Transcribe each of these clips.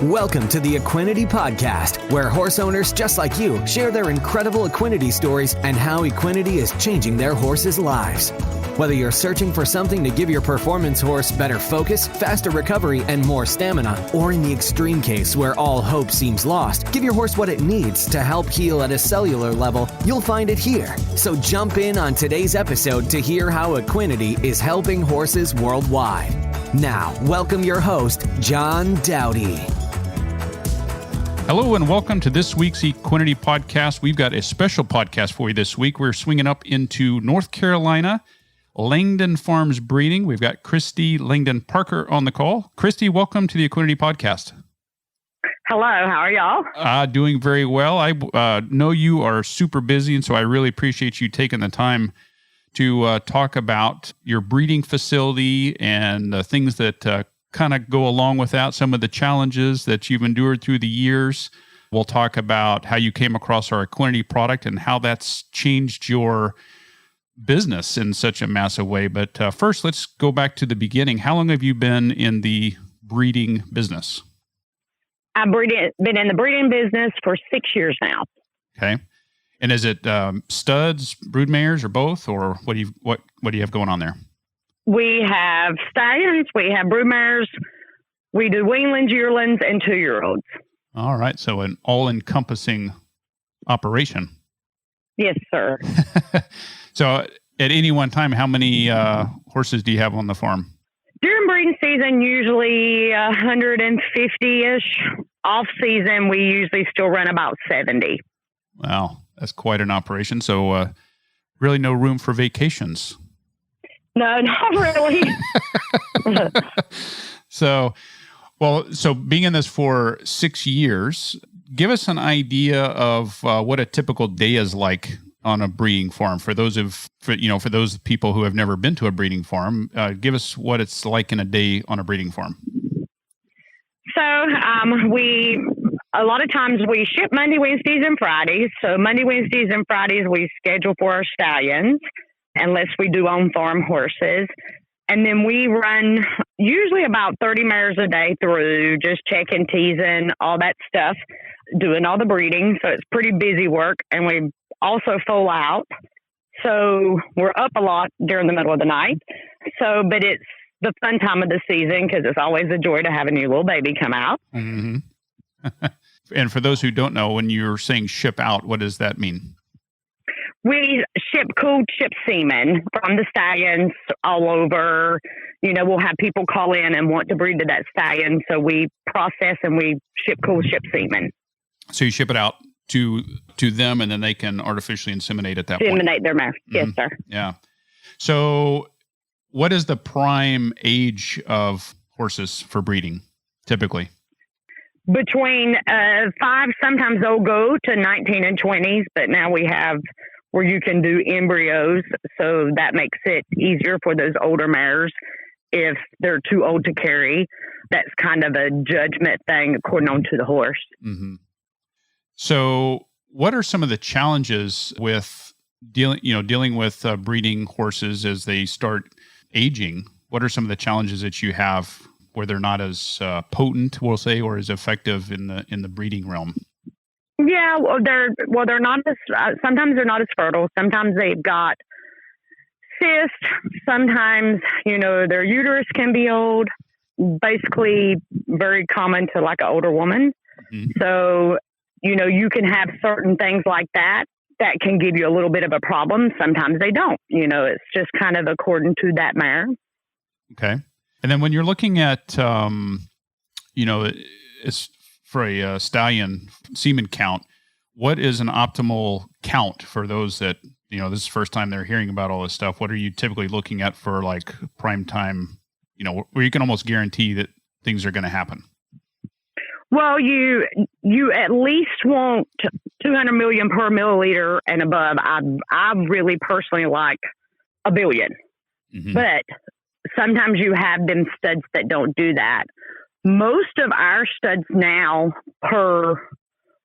Welcome to the Equinety Podcast, where horse owners just like you share their incredible Equinety stories and how Equinety is changing their horses' lives. Whether you're searching for something to give your performance horse better focus, faster recovery, and more stamina, or in the extreme case where all hope seems lost, give your horse what it needs to help heal at a cellular level, you'll find it here. So jump in on today's episode to hear how Equinety is helping horses worldwide. Now, welcome your host, John Dowdy. Hello and welcome to this week's Equinety Podcast. We've got a special podcast for you this week. We're swinging up into North Carolina, Langdon Farms Breeding. We've got Christy Langdon Parker on the call. Christy, welcome to the Equinety Podcast. Hello, how are y'all? Doing very well. I know you are super busy, and so I really appreciate you taking the time to talk about your breeding facility and the things that kind of go along with that, some of the challenges that you've endured through the years. We'll talk about how you came across our Equinety product and how that's changed your business in such a massive way. But first, let's go back to the beginning. How long have you been in the breeding business? I've been in the breeding business for 6 years now. Okay. And is it studs, broodmares, or both, or what do you have going on there? We have Stallions, we have broodmares, we do weanlings, yearlings, and 2-year-olds. All right. So an all-encompassing operation. Yes, sir. So at any one time, how many horses do you have on the farm? During breeding season, usually 150-ish. Off season, we usually still run about 70. Wow, that's quite an operation. So really no room for vacations. No, not really. So being in this for 6 years, give us an idea of what a typical day is like on a breeding farm. For those people who have never been to a breeding farm, give us what it's like in a day on a breeding farm. So a lot of times we ship Monday, Wednesdays, and Fridays. So Monday, Wednesdays, and Fridays we schedule for our Stallions, unless we do on-farm horses. And then we run usually about 30 mares a day through, just checking, teasing, all that stuff, doing all the breeding. So it's pretty busy work. And we also full out. So we're up a lot during the middle of the night. But it's the fun time of the season because it's always a joy to have a new little baby come out. Mm-hmm. And for those who don't know, when you're saying ship out, what does that mean? We ship semen from the Stallions all over. We'll have people call in and want to breed to that Stallion. So we process and we ship semen. So you ship it out to them, and then they can artificially inseminate at that point. Inseminate their mare. Mm-hmm. Yes, sir. Yeah. So what is the prime age of horses for breeding, typically? Between 5, sometimes they'll go to 19 and 20s, but now we have where you can do embryos, so that makes it easier for those older mares if they're too old to carry. That's kind of a judgment thing according on to the horse. Mm-hmm. So what are some of the challenges with dealing with breeding horses as they start aging? What are some of the challenges that you have where they're not as potent, we'll say, or as effective in the breeding realm? Yeah, they're not as. Sometimes they're not as fertile. Sometimes they've got cysts. Sometimes their uterus can be old. Basically, very common to like an older woman. Mm-hmm. So you can have certain things like that can give you a little bit of a problem. Sometimes they don't. It's just kind of according to that mare. Okay. And then when you're looking at, it's for a stallion semen count, what is an optimal count for those that, this is the first time they're hearing about all this stuff? What are you typically looking at for like prime time, where you can almost guarantee that things are going to happen? Well, you at least want 200 million per milliliter and above. I really personally like 1 billion. Mm-hmm. But sometimes you have them studs that don't do that. Most of our studs now, per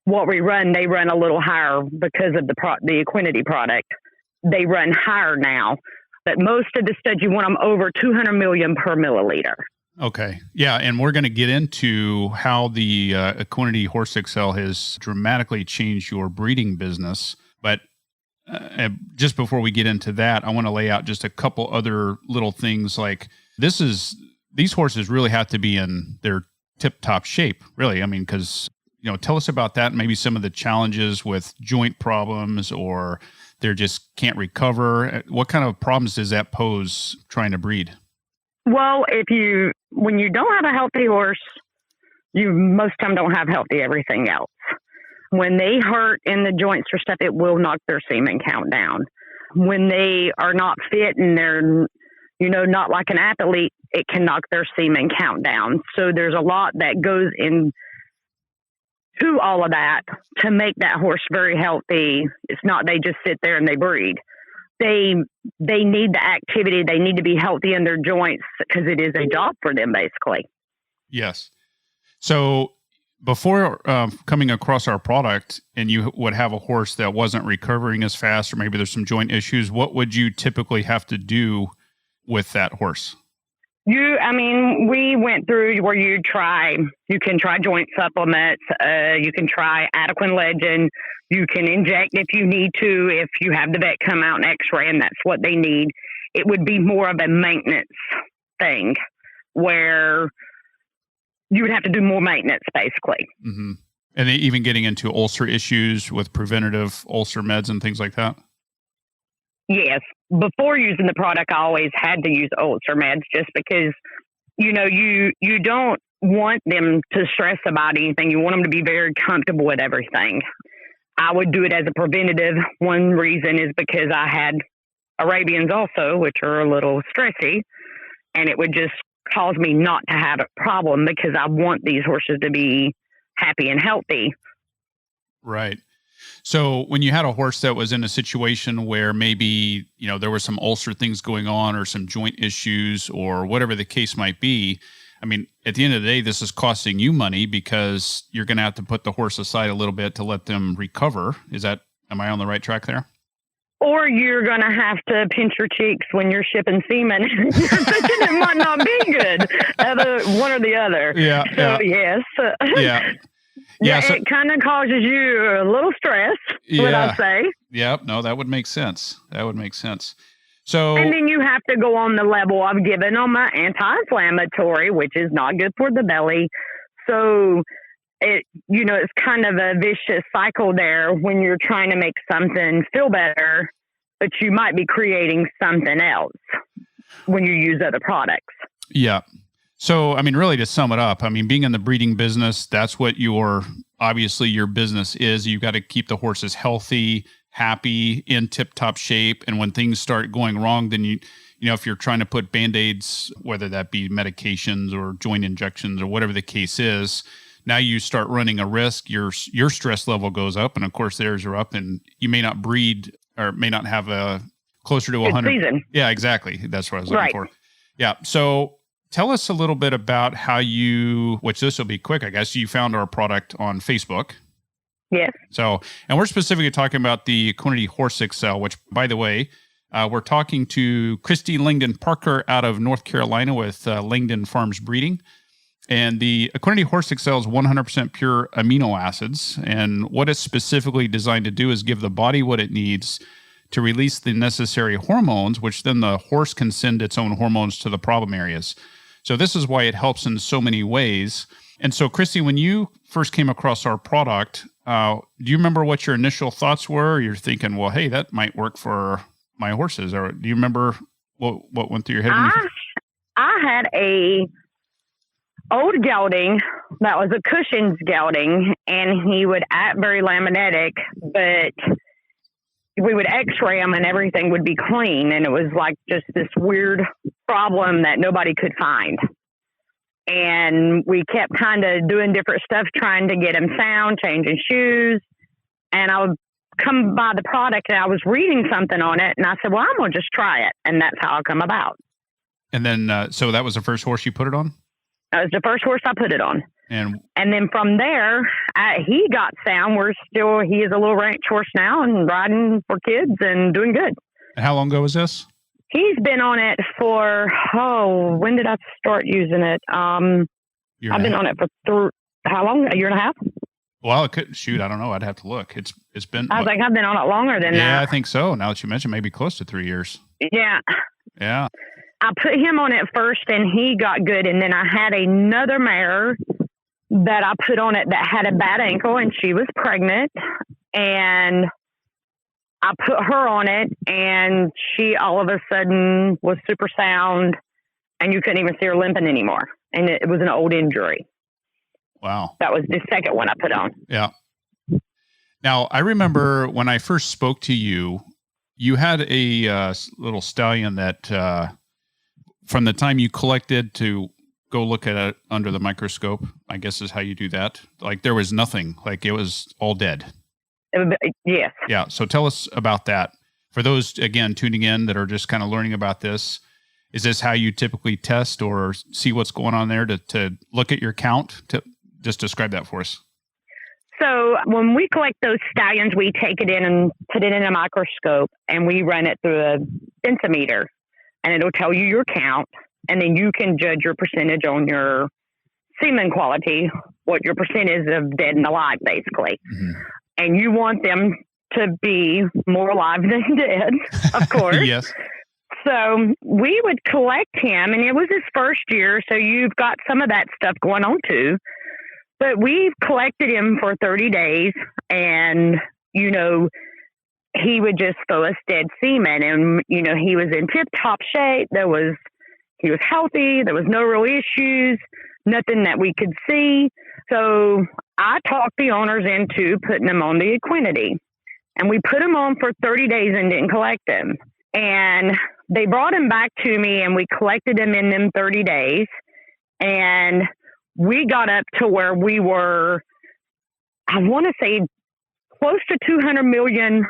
what we run, they run a little higher because of the Equinety product. They run higher now. But most of the studs, you want them over 200 million per milliliter. Okay. Yeah. And we're going to get into how the Equinety Horse Excel has dramatically changed your breeding business. But just before we get into that, I want to lay out just a couple other little things. Like these horses really have to be in their tip-top shape, really. I mean, because, tell us about that and maybe some of the challenges with joint problems, or they just can't recover. What kind of problems does that pose trying to breed? Well, when you don't have a healthy horse, you most time don't have healthy everything else. When they hurt in the joints or stuff, it will knock their semen count down. When they are not fit and they're, not like an athlete, it can knock their semen count down. So there's a lot that goes into all of that to make that horse very healthy. It's not they just sit there and they breed. They need the activity. They need to be healthy in their joints because it is a job for them, basically. Yes. So before coming across our product and you would have a horse that wasn't recovering as fast, or maybe there's some joint issues, what would you typically have to do with that horse? We went through where you can try joint supplements, you can try Adequan Legend, you can inject if you need to, if you have the vet come out and x-ray and that's what they need. It would be more of a maintenance thing where you would have to do more maintenance, basically. Mm-hmm. And even getting into ulcer issues with preventative ulcer meds and things like that? Yes. Before using the product, I always had to use ulcer meds just because, you don't want them to stress about anything. You want them to be very comfortable with everything. I would do it as a preventative. One reason is because I had Arabians also, which are a little stressy, and it would just cause me not to have a problem because I want these horses to be happy and healthy. Right. So when you had a horse that was in a situation where maybe, there were some ulcer things going on or some joint issues or whatever the case might be, I mean, at the end of the day, this is costing you money because you're going to have to put the horse aside a little bit to let them recover. Am I on the right track there? Or you're going to have to pinch your cheeks when you're shipping semen. You're thinking it might not be good. One or the other. Yeah. So, yes. Yeah. Yeah, so, it kind of causes you a little stress, would I say. Yeah, no, that would make sense. So, and then you have to go on the level of giving them an anti-inflammatory, which is not good for the belly. So, it's kind of a vicious cycle there when you're trying to make something feel better, but you might be creating something else when you use other products. Yeah. So, really, to sum it up, being in the breeding business, that's what obviously your business is. You've got to keep the horses healthy, happy, in tip-top shape. And when things start going wrong, then if you're trying to put Band-Aids, whether that be medications or joint injections or whatever the case is, now you start running a risk. Your stress level goes up, and of course theirs are up, and you may not breed or may not have a closer to 100. Season. Yeah, exactly. That's what I was looking for. Yeah. So, tell us a little bit about how which this will be quick, I guess, you found our product on Facebook. Yes. So, and we're specifically talking about the Equinety Horse Excel, which, by the way, we're talking to Christy Langdon Parker out of North Carolina with Langdon Farms Breeding. And the Equinety Horse Excel is 100% pure amino acids. And what it's specifically designed to do is give the body what it needs to release the necessary hormones, which then the horse can send its own hormones to the problem areas. So this is why it helps in so many ways. And so, Christy, when you first came across our product, do you remember what your initial thoughts were? You're thinking, well, hey, that might work for my horses. Or do you remember what went through your head? I had a old gelding that was a Cushing's gelding, and he would act very laminetic, but we would x-ray him and everything would be clean. And it was like just this weird problem that nobody could find. And we kept kind of doing different stuff, trying to get him sound, changing shoes. And I would come by the product and I was reading something on it. And I said, well, I'm going to just try it. And that's how it come about. And then, so that was the first horse you put it on? That was the first horse I put it on. And then from there, he got sound. He is a little ranch horse now and riding for kids and doing good. And how long ago was this? He's been on it for, when did I start using it? I've been on it for how long? A year and a half? Well, it could, shoot, I don't know. I'd have to look. It's been. I think I've been on it longer than that. Yeah, I think so. Now that you mentioned, maybe close to 3 years. Yeah. Yeah. I put him on it first and he got good. And then I had another mare that I put on it that had a bad ankle and she was pregnant. And I put her on it and she all of a sudden was super sound and you couldn't even see her limping anymore. And it was an old injury. Wow. That was the second one I put on. Yeah. Now, I remember when I first spoke to you, you had a little stallion that from the time you collected to go look at it under the microscope, I guess is how you do that. Like there was nothing, like it was all dead. Yes. Yeah. So tell us about that. For those, again, tuning in that are just kind of learning about this, is this how you typically test or see what's going on there to look at your count? To just describe that for us. So when we collect those stallions, we take it in and put it in a microscope and we run it through a densitometer and it'll tell you your count. And then you can judge your percentage on your semen quality, what your percent is of dead and alive, basically. Mm-hmm. And you want them to be more alive than dead, of course. Yes. So we would collect him, and it was his first year, so you've got some of that stuff going on too. But we've collected him for 30 days, and, you know, he would just throw us dead semen. And, you know, he was in tip-top shape. He was healthy. There was no real issues, nothing that we could see. So I talked the owners into putting him on the Equinety. And we put him on for 30 days and didn't collect him. And they brought him back to me and we collected him in them 30 days. And we got up to where we were, I want to say, close to 200 million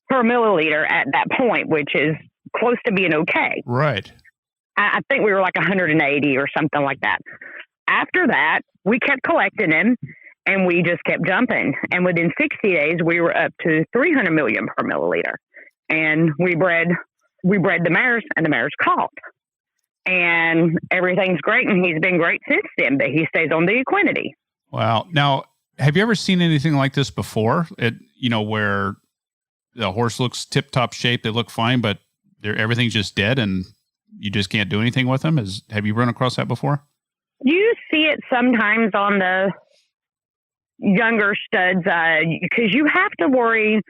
per milliliter at that point, which is close to being okay. Right. I think we were like 180 or something like that. After that, we kept collecting him and we just kept jumping. And within 60 days, we were up to 300 million per milliliter. And we bred the mares and the mares caught. And everything's great. And he's been great since then, but he stays on the Equinety. Wow. Now, have you ever seen anything like this before? Where the horse looks tip-top shape, they look fine, but everything's just dead and you just can't do anything with them? Have you run across that before? You see it sometimes on the younger studs because you have to worry.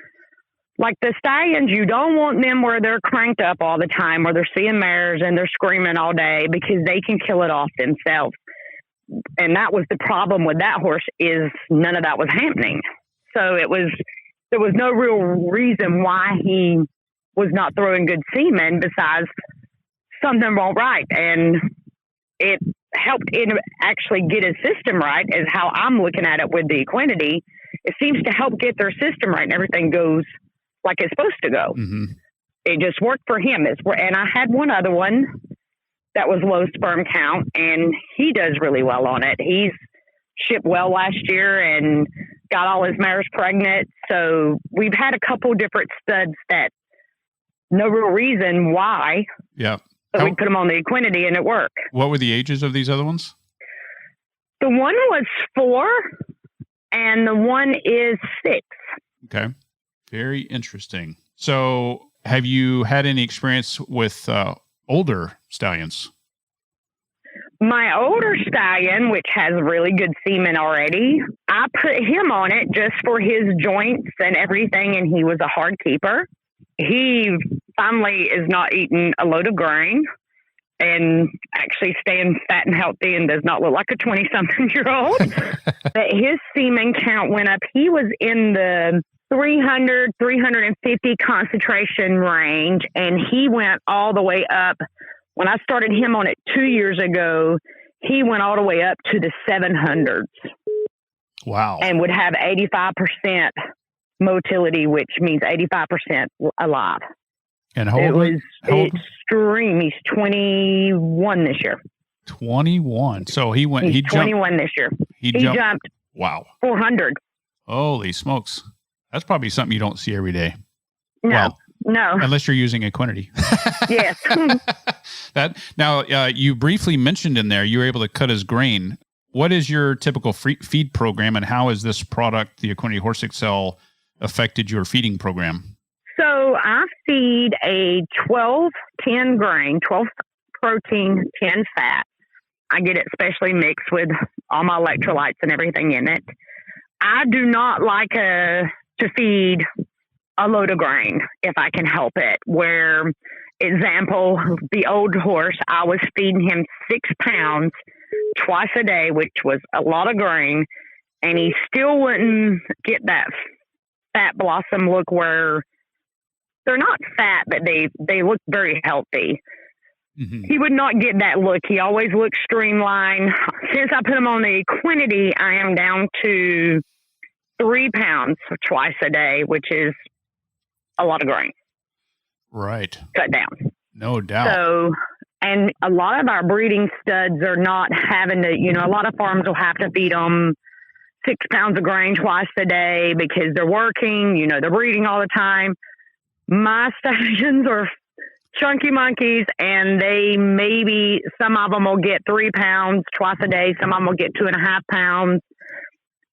Like the stallions, you don't want them where they're cranked up all the time, where they're seeing mares and they're screaming all day because they can kill it off themselves. And that was the problem with that horse, is none of that was happening. So there was no real reason why he was not throwing good semen besides something wrong right. And it helped it actually get his system right, is how I'm looking at it with the Equinety. It seems to help get their system right and everything goes like it's supposed to go. Mm-hmm. It just worked for him. And I had one other one that was low sperm count, and he does really well on it. He's shipped well last year and got all his mares pregnant. So we've had a couple different studs that no real reason why. Yeah. But we put them on the Equinety and it worked. What were the ages of these other ones? The one was 4 and the one is 6. Okay. Very interesting. So have you had any experience with older stallions? My older stallion, which has really good semen already, I put him on it just for his joints and everything, and he was a hard keeper. He finally is not eating a load of grain and actually staying fat and healthy and does not look like a 20-something-year-old. But his semen count went up. He was in the 300, 350 concentration range, and he went all the way up. When I started him on it 2 years ago, he went all the way up to the 700s. Wow. And would have 85% motility, which means 85% alive. And how old? It was extreme. He's 21 this year. 21. So he went. He's 21 this year. He jumped. Wow. 400. Holy smokes! That's probably something you don't see every day. No. Well, No. Unless you're using Equinety. Yes. You briefly mentioned in there you were able to cut his grain. What is your typical feed program, and how has this product, the Equinety Horse Excel, affected your feeding program? So I feed a 12-10 grain, 12 protein, 10 fat. I get it specially mixed with all my electrolytes and everything in it. I do not like to feed a load of grain if I can help it. Where, example, the old horse, I was feeding him 6 pounds twice a day, which was a lot of grain, and he still wouldn't get that fat blossom look where they're not fat, but they look very healthy. Mm-hmm. He would not get that look. He always looked streamlined. Since I put him on the Equinety, I am down to 3 pounds twice a day, which is a lot of grain. Right. Cut down. No doubt. So, and a lot of our breeding studs are not having to, a lot of farms will have to feed them 6 pounds of grain twice a day because they're working, they're breeding all the time. My stallions are chunky monkeys, and some of them will get 3 pounds twice a day. Some of them will get 2.5 pounds.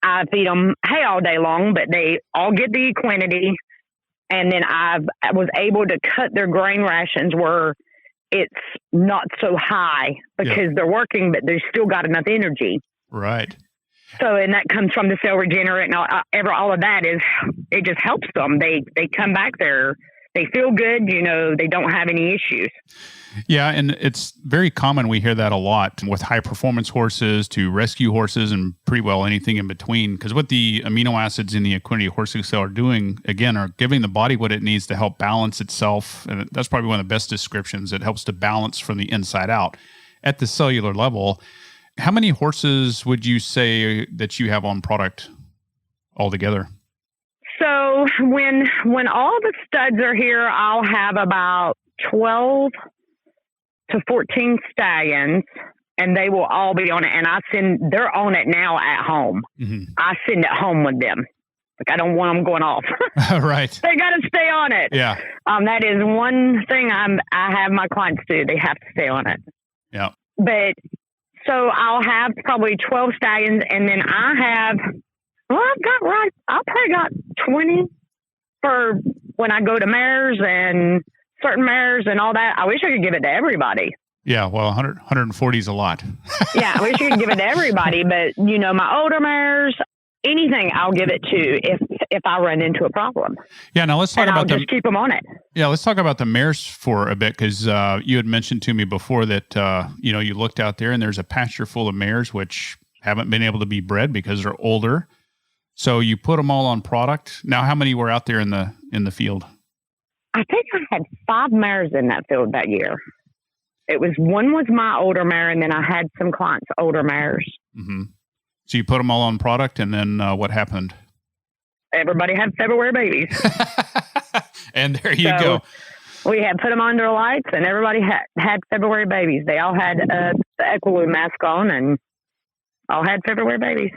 I feed them hay all day long, but they all get the Equinety. And then I was able to cut their grain rations where it's not so high because they're working, but they've still got enough energy. Right. So, and that comes from the cell regenerate and all of that it just helps them. They come back there. They feel good, they don't have any issues. Yeah, and it's very common. We hear that a lot with high-performance horses to rescue horses and pretty well anything in between. Because what the amino acids in the Equinety Horse Excel are doing, again, are giving the body what it needs to help balance itself. And that's probably one of the best descriptions. It helps to balance from the inside out at the cellular level. How many horses would you say that you have on product altogether? So when all the studs are here, I'll have about 12 to 14 stallions, and they will all be on it. And they're on it now at home. Mm-hmm. I send it home with them. Like, I don't want them going off. Right. They got to stay on it. Yeah. That is one thing I have my clients do. They have to stay on it. Yeah. But so I'll have probably 12 stallions, and then I've probably got 20 for when I go to mares and certain mares and all that. I wish I could give it to everybody. Yeah, well, 140 is a lot. Yeah, I wish I could give it to everybody, but my older mares, anything I'll give it to if I run into a problem. Yeah, now let's talk about just keep them on it. Yeah, let's talk about the mares for a bit, because you had mentioned to me before that you looked out there and there's a pasture full of mares which haven't been able to be bred because they're older. So you put them all on product. Now, how many were out there in the field? I think I had 5 mares in that field that year. One was my older mare, and then I had some clients' older mares. Mm-hmm. So you put them all on product, and then what happened? Everybody had February babies. And there you go. We had put them under lights, and everybody had February babies. They all had the Equinety mask on, and all had February babies.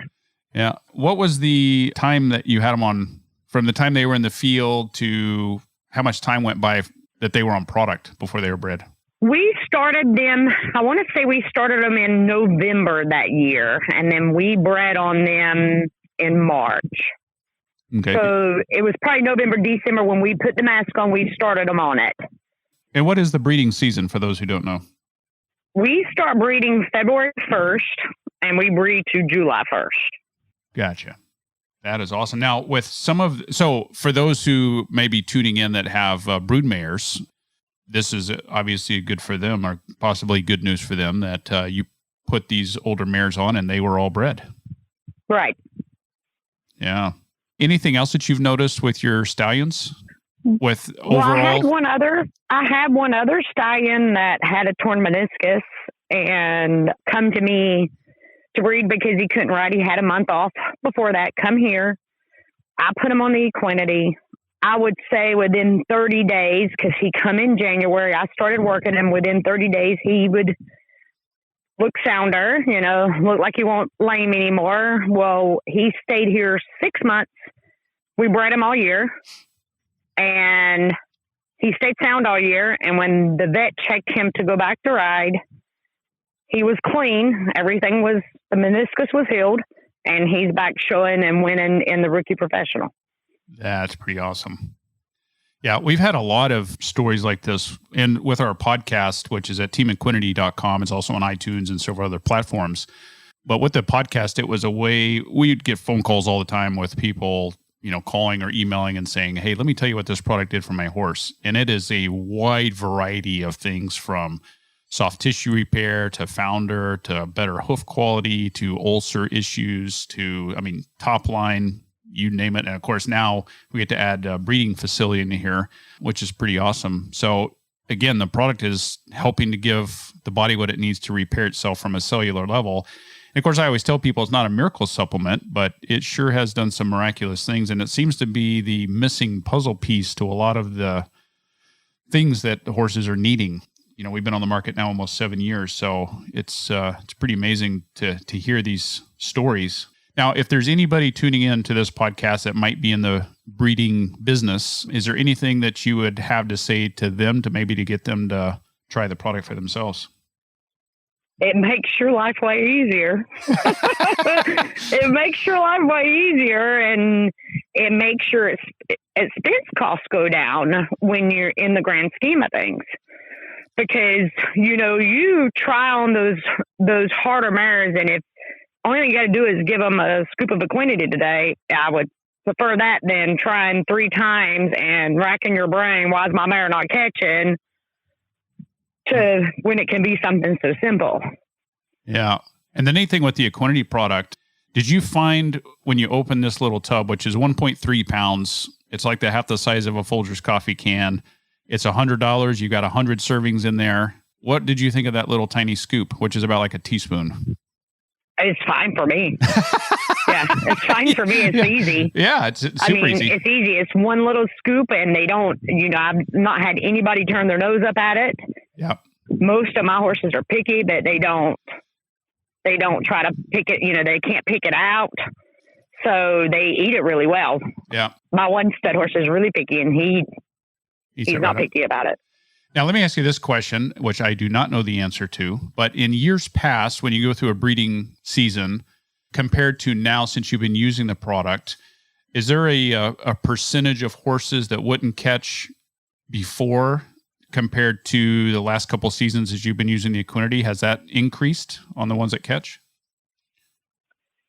Yeah. What was the time that you had them on, from the time they were in the field to how much time went by that they were on product before they were bred? We started them, I want to say we started them in November that year, and then we bred on them in March. Okay. So it was probably November, December when we put the mask on, we started them on it. And what is the breeding season for those who don't know? We start breeding February 1st, and we breed to July 1st. Gotcha. That is awesome. Now, with so for those who may be tuning in that have brood mares, this is obviously good for them, or possibly good news for them, that you put these older mares on and they were all bred. Right. Yeah. Anything else that you've noticed with your stallions? With overall, I had one other stallion that had a torn meniscus and come to me to breed because he couldn't ride. He had a month off before that. Come here. I put him on the Equinety. I would say within 30 days, because he come in January, I started working him. Within 30 days, he would look sounder, look like he won't lame anymore. Well, he stayed here 6 months. We bred him all year. And He stayed sound all year, and when the vet checked him to go back to ride, he was clean. The meniscus was healed, and he's back showing and winning in the rookie professional. That's pretty awesome. Yeah, we've had a lot of stories like this, and with our podcast, which is at teamequinety.com. It's also on iTunes and several other platforms. But with the podcast, it was a way we'd get phone calls all the time with people, calling or emailing and saying, hey, let me tell you what this product did for my horse. And it is a wide variety of things, from soft tissue repair to founder to better hoof quality to ulcer issues to, top line, you name it. And of course, now we get to add a breeding facility in here, which is pretty awesome. So again, the product is helping to give the body what it needs to repair itself from a cellular level. And of course, I always tell people it's not a miracle supplement, but it sure has done some miraculous things. And it seems to be the missing puzzle piece to a lot of the things that the horses are needing. We've been on the market now almost 7 years. So it's pretty amazing to hear these stories. Now, if there's anybody tuning in to this podcast that might be in the breeding business, is there anything that you would have to say to them to get them to try the product for themselves? It makes your life way easier. It makes your life way easier, and it makes your expense costs go down when you're in the grand scheme of things. Because, you try on those harder mares, and if only thing you got to do is give them a scoop of Equinety today, I would prefer that than trying 3 times and racking your brain, why is my mare not catching, to when it can be something so simple. Yeah. And the neat thing with the Equinety product, did you find when you open this little tub, which is 1.3 pounds, it's like half the size of a Folgers coffee can. It's $100. You got 100 servings in there. What did you think of that little tiny scoop, which is about like a teaspoon? It's fine for me. Yeah, it's fine for me. It's easy. Yeah, it's super easy. It's easy. It's one little scoop, and they don't, I've not had anybody turn their nose up at it. Yeah. Most of my horses are picky, but they don't try to pick it, they can't pick it out. So they eat it really well. Yeah. My one stud horse is really picky, and he's not picky about it. Now, let me ask you this question, which I do not know the answer to, but in years past, when you go through a breeding season, compared to now, since you've been using the product, is there a percentage of horses that wouldn't catch before compared to the last couple of seasons as you've been using the Equinety? Has that increased on the ones that catch?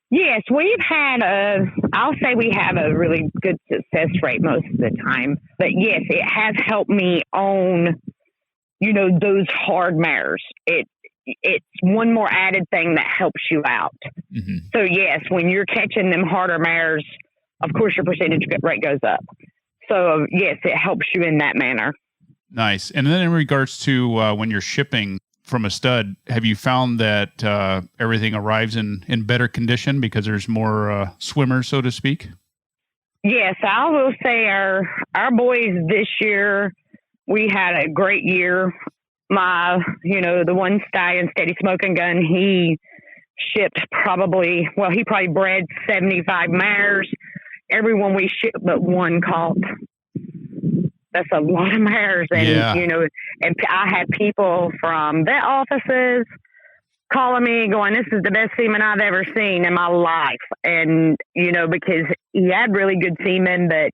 Yes, I'll say we have a really good success rate most of the time. But yes, it has helped me own, those hard mares. It's one more added thing that helps you out. Mm-hmm. So yes, when you're catching them harder mares, of course your percentage rate goes up. So yes, it helps you in that manner. Nice. And then in regards to when you're shipping from a stud, have you found that everything arrives in better condition because there's more swimmers, so to speak? Yes, I will say our boys this year, we had a great year. The one Stallion, Steady Smoking Gun, he shipped he probably bred 75 mares. Everyone we shipped but one caught. That's a lot of mares. And, and I had people from vet offices calling me going, this is the best semen I've ever seen in my life. And, because he had really good semen, but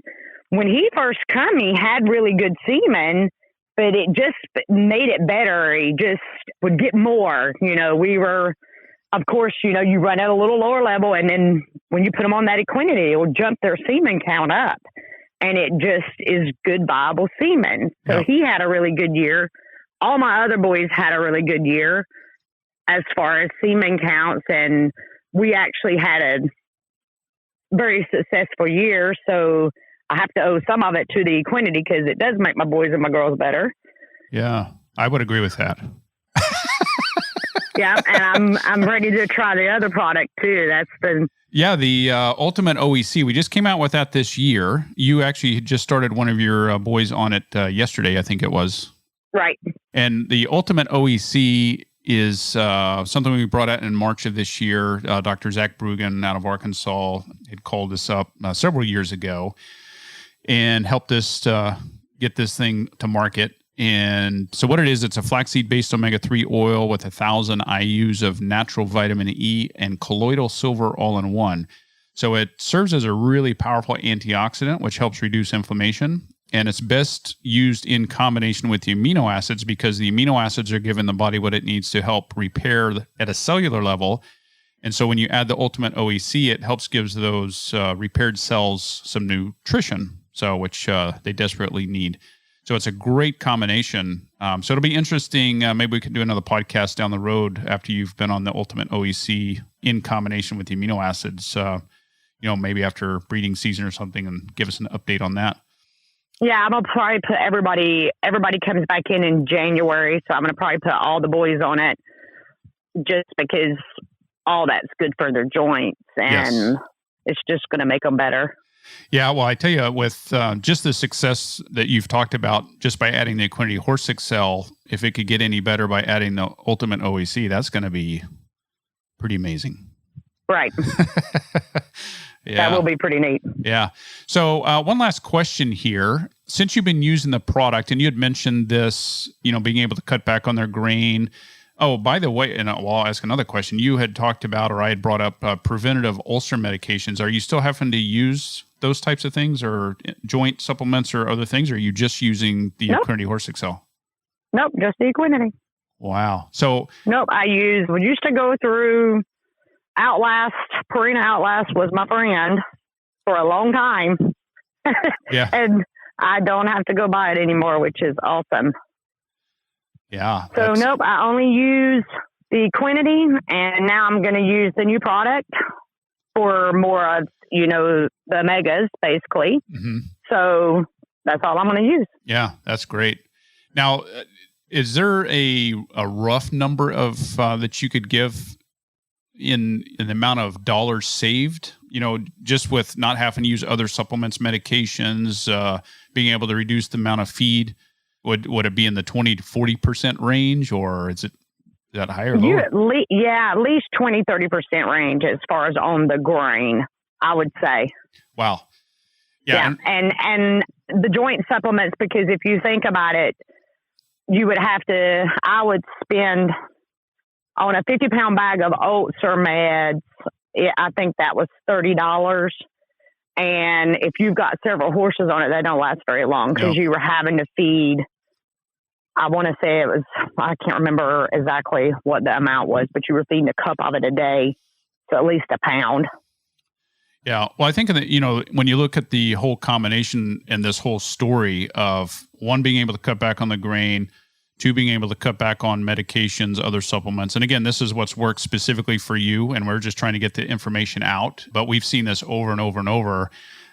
when he first come, he had really good semen, but it just made it better. He just would get more, we were, of course, you run at a little lower level. And then when you put them on that Equinety, it will jump their semen count up. And it just is good, viable semen. So He had a really good year. All my other boys had a really good year as far as semen counts. And we actually had a very successful year. So I have to owe some of it to the Equinety because it does make my boys and my girls better. Yeah, I would agree with that. Yeah, and I'm ready to try the other product too. The Ultimate OEC. We just came out with that this year. You actually just started one of your boys on it yesterday, I think it was. Right. And the Ultimate OEC is something we brought out in March of this year. Dr. Zach Brugan out of Arkansas had called us up several years ago and helped us get get this thing to market. And so what it is, it's a flaxseed-based omega-3 oil with 1,000 IUs of natural vitamin E and colloidal silver all in one. So it serves as a really powerful antioxidant, which helps reduce inflammation. And it's best used in combination with the amino acids because the amino acids are giving the body what it needs to help repair at a cellular level. And so when you add the Ultimate OEC, it helps gives those repaired cells some nutrition, which they desperately need. So it's a great combination. So it'll be interesting. Maybe we can do another podcast down the road after you've been on the Ultimate OEC in combination with the amino acids, maybe after breeding season or something, and give us an update on that. Yeah, I'm going to probably put everybody comes back in January. So I'm going to probably put all the boys on it just because all that's good for their joints and it's just going to make them better. Yeah, well, I tell you, with just the success that you've talked about, just by adding the Equinety Horse Excel, if it could get any better by adding the Ultimate OEC, that's going to be pretty amazing. Right. Yeah. That will be pretty neat. Yeah. So one last question here. Since you've been using the product, and you had mentioned this, being able to cut back on their grain. Oh, by the way, and I'll ask another question. You had talked about, or I had brought up preventative ulcer medications. Are you still having to use those types of things, or joint supplements or other things? Or are you just using the Equinety Horse Excel? Nope, just the Equinety. Wow. So nope, we used to go through Outlast. Purina Outlast was my friend for a long time. Yeah. And I don't have to go buy it anymore, which is awesome. Yeah. So nope, I only use the Equinety, and now I'm going to use the new product for more of, the omegas, basically. Mm-hmm. So that's all I'm going to use. Yeah, that's great. Now, is there a rough number of that you could give in the amount of dollars saved, just with not having to use other supplements, medications, being able to reduce the amount of feed? Would it be in the 20 to 40% range, or is that higher or lower? At least 20, 30% range as far as on the grain, I would say. Wow. Yeah. And the joint supplements, because if you think about it, I would spend on a 50-pound bag of Ulcer meds, I think that was $30. And if you've got several horses on it, they don't last very long because you were having to feed. I want to say I can't remember exactly what the amount was, but you were feeding a cup of it a day. So at least a pound. Yeah. Well, I think that, when you look at the whole combination and this whole story of one, being able to cut back on the grain, two, being able to cut back on medications, other supplements. And again, this is what's worked specifically for you. And we're just trying to get the information out, but we've seen this over and over and over.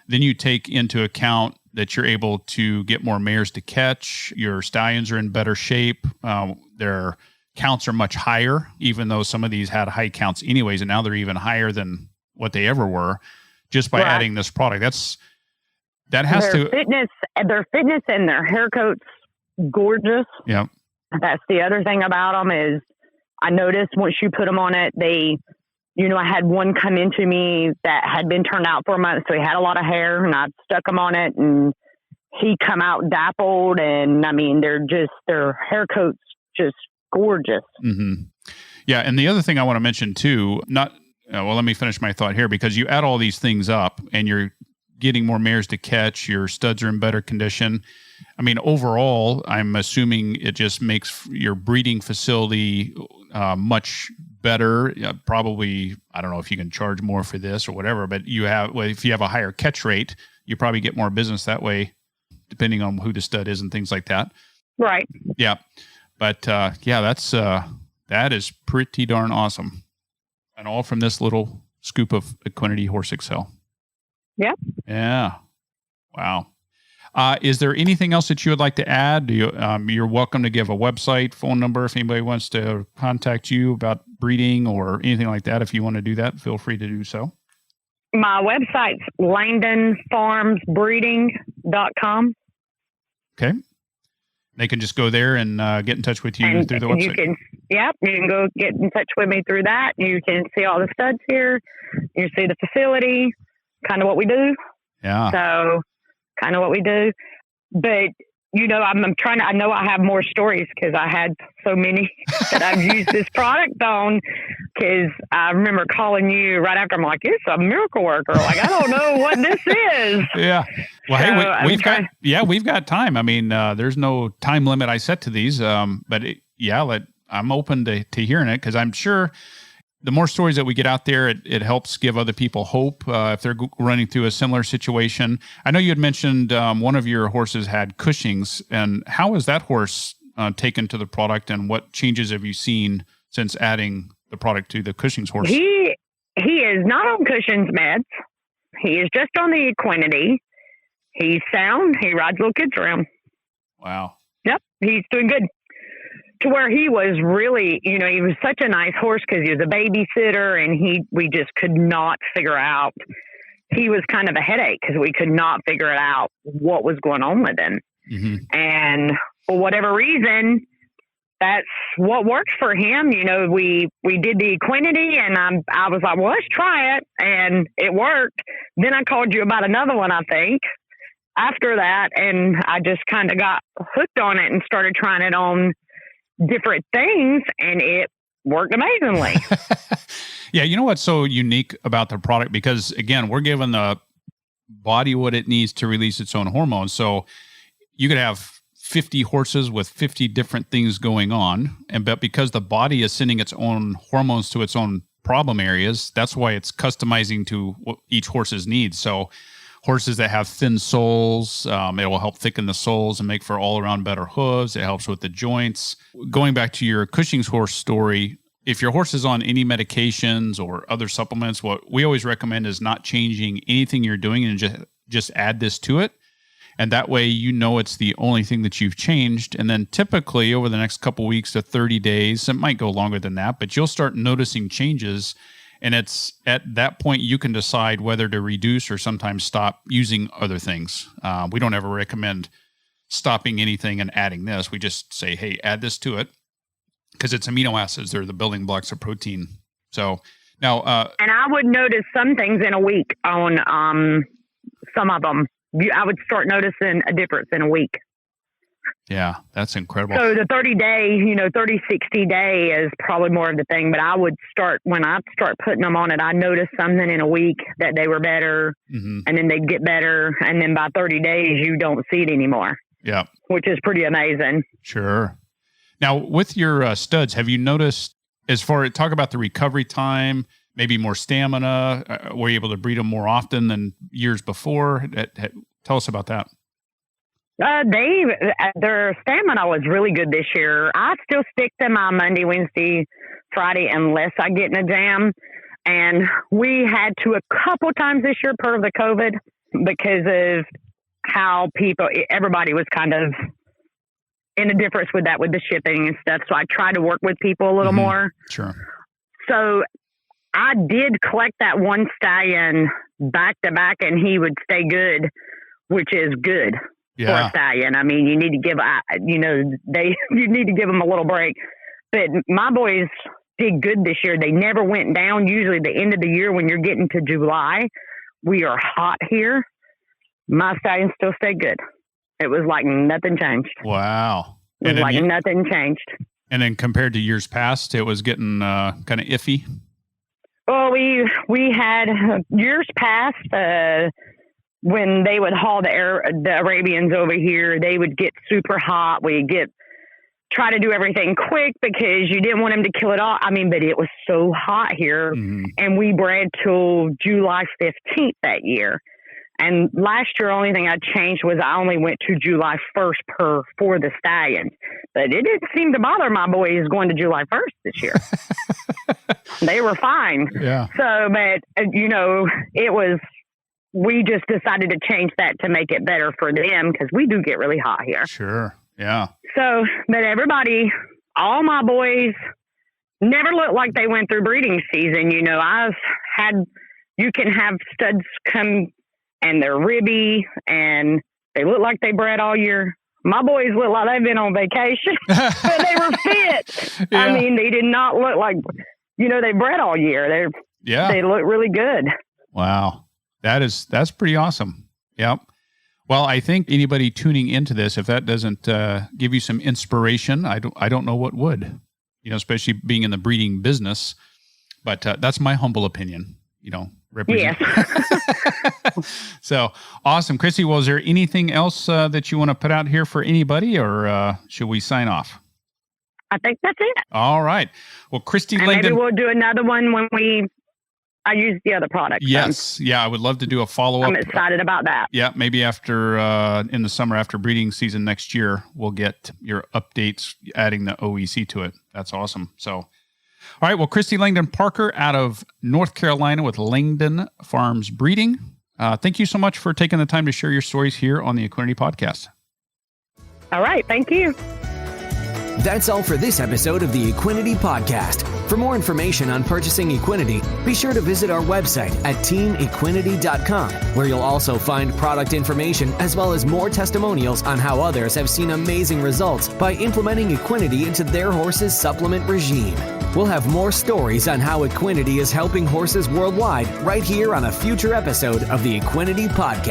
Then you take into account that you're able to get more mares to catch. Your stallions are in better shape. Their counts are much higher, even though some of these had high counts anyways. And now they're even higher than what they ever were just by adding this product. Their fitness and their hair coats, gorgeous. Yeah. That's the other thing about them is I noticed once you put them on it, I had one come into me that had been turned out for a month. So he had a lot of hair and I stuck him on it and he come out dappled. And I mean, their hair coats just gorgeous. Mm-hmm. Yeah. And the other thing I want to mention too, let me finish my thought here, because you add all these things up and you're getting more mares to catch, your studs are in better condition. I mean, overall, I'm assuming it just makes your breeding facility much better. Probably, I don't know if you can charge more for this or whatever, but if you have a higher catch rate, you probably get more business that way, depending on who the stud is and things like that. Right. Yeah. But that is pretty darn awesome. And all from this little scoop of Equinety Horse Excel. Yeah. Yeah. Wow. Is there anything else that you would like to add? You're welcome to give a website, phone number, if anybody wants to contact you about breeding or anything like that. If you want to do that, feel free to do so. My website's langdonfarmsbreeding.com. Okay. They can just go there and get in touch with you through the website. You can go get in touch with me through that. You can see all the studs here. You see the facility, kind of what we do. Yeah. So kind of what we do. But I'm trying to, I know I have more stories because I had so many that I've used this product on, because I remember calling you right after. I'm like, it's a miracle worker. Like, I don't know what this is. Yeah. Well, so, hey, we've got time. I mean, there's no time limit I set to these. But I'm open to hearing it, because I'm sure the more stories that we get out there, it helps give other people hope if they're running through a similar situation. I know you had mentioned one of your horses had Cushing's, and how is that horse taken to the product, and what changes have you seen since adding the product to the Cushing's horse? He is not on Cushing's meds. He is just on the Equinety. He's sound. He rides little kids around. Wow. Yep, he's doing good. To where he was really, he was such a nice horse because he was a babysitter, and we just could not figure out. He was kind of a headache because we could not figure it out what was going on with him. Mm-hmm. And for whatever reason, that's what worked for him. We did the Equinety, and I was like, well, let's try it. And it worked. Then I called you about another one, I think, after that. And I just kind of got hooked on it and started trying it on different things, and it worked amazingly. Yeah. You know what's so unique about the product? Because again, we're giving the body what it needs to release its own hormones. So you could have 50 horses with 50 different things going on, but because the body is sending its own hormones to its own problem areas, that's why it's customizing to what each horse's needs. So horses that have thin soles, it will help thicken the soles and make for all-around better hooves. It helps with the joints. Going back to your Cushing's horse story, if your horse is on any medications or other supplements, what we always recommend is not changing anything you're doing, and just add this to it. And that way, it's the only thing that you've changed. And then typically over the next couple weeks to 30 days, it might go longer than that, but you'll start noticing changes. And it's at that point you can decide whether to reduce or sometimes stop using other things. We don't ever recommend stopping anything and adding this. We just say, hey, add this to it, because it's amino acids. They're the building blocks of protein. So now... and I would notice some things in a week on some of them. I would start noticing a difference in a week. Yeah, that's incredible. So the 30, 60 day is probably more of the thing. But I would when I start putting them on it, I noticed something in a week that they were better, mm-hmm. and then they'd get better. And then by 30 days, you don't see it anymore. Yeah. Which is pretty amazing. Sure. Now, with your studs, have you noticed, talk about the recovery time, maybe more stamina? Were you able to breed them more often than years before? Tell us about that. Their stamina was really good this year. I still stick to my Monday, Wednesday, Friday, unless I get in a jam. And we had to a couple times this year per the COVID, because of how everybody was kind of in a difference with the shipping and stuff. So I try to work with people a little mm-hmm. more. Sure. So I did collect that one stallion back to back, and he would stay good, which is good. For a stallion. I mean, you need to give, you need to give them a little break. But my boys did good this year. They never went down. Usually the end of the year, when you're getting to July, we are hot here. My stallions still stay good. It was like nothing changed. Wow. It was like nothing changed. And then compared to years past, it was getting kind of iffy. Well, we had years past, when they would haul the Arabians over here, they would get super hot. Try to do everything quick because you didn't want them to kill it all. I mean, but it was so hot here, mm-hmm. and we bred till July 15th that year. And last year, only thing I changed was I only went to July 1st for the stallions. But it didn't seem to bother my boys going to July 1st this year. They were fine. Yeah. So, but, it was... We just decided to change that to make it better for them, because we do get really hot here. Sure. Yeah. So, but all my boys never looked like they went through breeding season. You can have studs come and they're ribby and they look like they bred all year. My boys look like they've been on vacation, but they were fit. Yeah. I mean, they did not look like, they bred all year. They look really good. Wow. That's pretty awesome. Yep. Well, I think anybody tuning into this, if that doesn't give you some inspiration, I don't know what would, especially being in the breeding business. But that's my humble opinion, Yes. So awesome. Christy, well, is there anything else that you want to put out here for anybody, or should we sign off? I think that's it. All right. Well, Christy And Langdon. maybe we'll do another one when I use the other product. Yes. Yeah. I would love to do a follow-up. I'm excited about that. Yeah. Maybe after, in the summer, after breeding season next year, we'll get your updates, adding the OEC to it. That's awesome. So, all right. Well, Christy Langdon Parker out of North Carolina with Langdon Farms Breeding. Thank you so much for taking the time to share your stories here on the Equinety Podcast. All right. Thank you. That's all for this episode of the Equinety Podcast. For more information on purchasing Equinety, be sure to visit our website at teamequinety.com, where you'll also find product information as well as more testimonials on how others have seen amazing results by implementing Equinety into their horse's supplement regime. We'll have more stories on how Equinety is helping horses worldwide right here on a future episode of the Equinety Podcast.